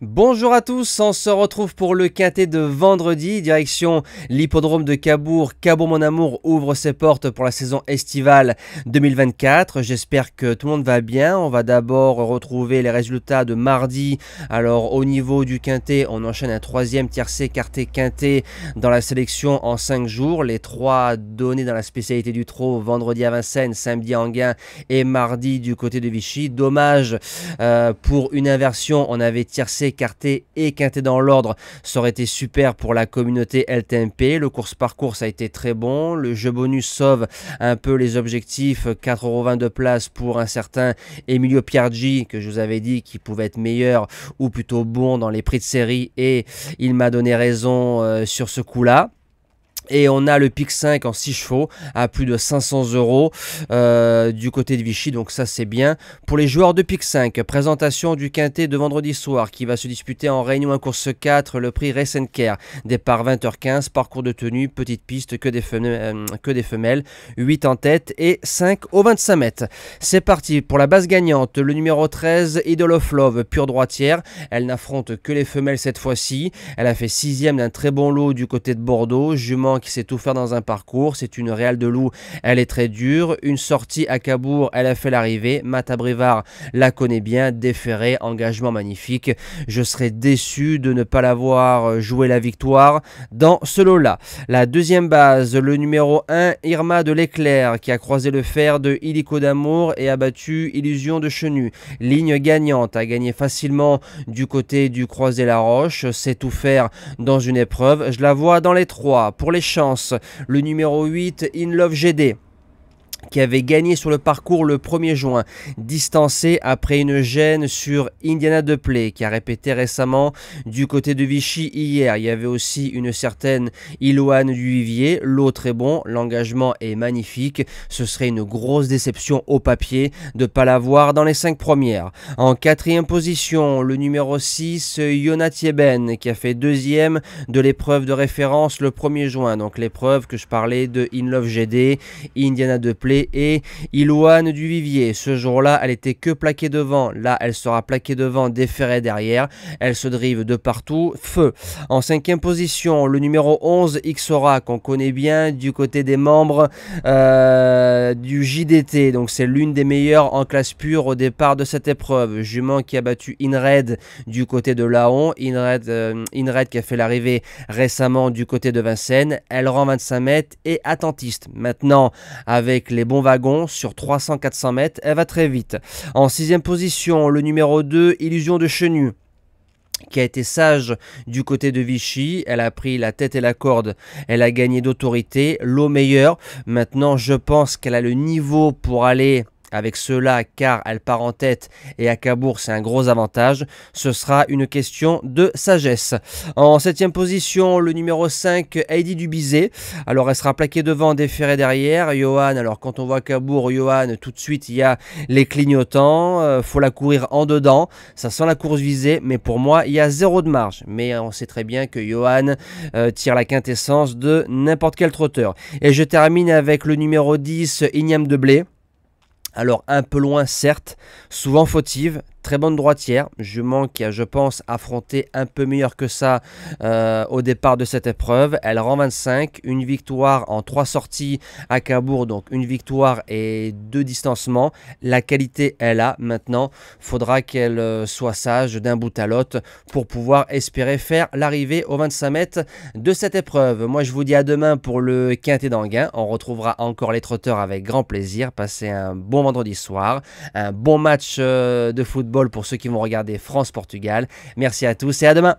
Bonjour à tous, on se retrouve pour le quintet de vendredi, direction l'hippodrome de Cabourg. Cabourg mon amour ouvre ses portes pour la saison estivale 2024. J'espère que tout le monde va bien. On va d'abord retrouver les résultats de mardi. Alors au niveau du quintet, on enchaîne un troisième tiercé quarté quintet dans la sélection en 5 jours. Les 3 donnés dans la spécialité du trot, vendredi à Vincennes, samedi à Enghien et mardi du côté de Vichy. Dommage pour une inversion, on avait tiercé écarté et quinté dans l'ordre, ça aurait été super pour la communauté LTMP. Le course-parcours a été très bon, le jeu bonus sauve un peu les objectifs, 4,20 € de place pour un certain Emilio Piergi, que je vous avais dit qu'il pouvait être meilleur ou plutôt bon dans les prix de série, et il m'a donné raison sur ce coup-là. Et on a le pic 5 en 6 chevaux à plus de 500 € du côté de Vichy, donc ça c'est bien. Pour les joueurs de pic 5, présentation du quintet de vendredi soir qui va se disputer en Réunion 1 course 4, le prix Race & Care. Départ 20h15, parcours de tenue, petite piste, que des femelles, 8 en tête et 5 au 25 mètres. C'est parti pour la base gagnante, le numéro 13, Idol of Love, pure droitière. Elle n'affronte que les femelles cette fois-ci. Elle a fait 6e d'un très bon lot du côté de Bordeaux, jument qui sait tout faire dans un parcours. C'est une réale de loup, elle est très dure. Une sortie à Cabourg, elle a fait l'arrivée. Mata Brivard la connaît bien, déféré, engagement magnifique. Je serais déçu de ne pas l'avoir joué la victoire dans ce lot-là. La deuxième base, le numéro 1, Irma de l'Éclair, qui a croisé le fer de Illico d'Amour et a battu Illusion de Chenu. Ligne gagnante, a gagné facilement du côté du Croisé-la-Roche, sait tout faire dans une épreuve. Je la vois dans les 3. Pour les chances, le numéro 8, In Love GD, qui avait gagné sur le parcours le 1er juin, distancé après une gêne sur Indiana de Play, qui a répété récemment du côté de Vichy hier. Il y avait aussi une certaine Iloane du Vivier, l'autre est bon, l'engagement est magnifique. Ce serait une grosse déception au papier de ne pas l'avoir dans les 5 premières. En 4e position, le numéro 6, Yona Thieben, qui a fait 2e de l'épreuve de référence le 1er juin, donc l'épreuve que je parlais de In Love GD, Indiana de Play et Iloane du Vivier. Ce jour-là, elle était que plaquée devant. Là, elle sera plaquée devant, déférée derrière. Elle se drive de partout. Feu. En 5e position, le numéro 11, Xora, qu'on connaît bien du côté des membres du JDT. Donc, c'est l'une des meilleures en classe pure au départ de cette épreuve. Jument qui a battu Inred du côté de Laon. Inred qui a fait l'arrivée récemment du côté de Vincennes. Elle rend 25 mètres et attentiste. Maintenant, avec les bons wagons sur 300-400 mètres, elle va très vite. En 6e position, le numéro 2, Illusion de Chenu, qui a été sage du côté de Vichy. Elle a pris la tête et la corde, elle a gagné d'autorité, l'eau meilleure. Maintenant, je pense qu'elle a le niveau pour aller avec cela, car elle part en tête et à Cabourg c'est un gros avantage. Ce sera une question de sagesse. En 7e position, le numéro 5, Heidi Dubizet. Alors elle sera plaquée devant, déférée derrière. Johan, alors quand on voit Cabourg, Johan, tout de suite il y a les clignotants, faut la courir en dedans, ça sent la course visée, mais pour moi il y a 0 de marge. Mais on sait très bien que Johan tire la quintessence de n'importe quel trotteur. Et je termine avec le numéro 10, Igname de Blé. Alors un peu loin certes, souvent fautive, très bonne droitière, jument qui a je pense affronté un peu meilleur que ça au départ de cette épreuve. Elle rend 25, une victoire en 3 sorties à Cabourg, donc une victoire et 2 distancements. La qualité elle a, maintenant faudra qu'elle soit sage d'un bout à l'autre pour pouvoir espérer faire l'arrivée aux 25 mètres de cette épreuve. Moi je vous dis à demain pour le quintet d'Enghien, on retrouvera encore les trotteurs avec grand plaisir. Passez un bon vendredi soir, un bon match de football pour ceux qui vont regarder France-Portugal. Merci à tous et à demain.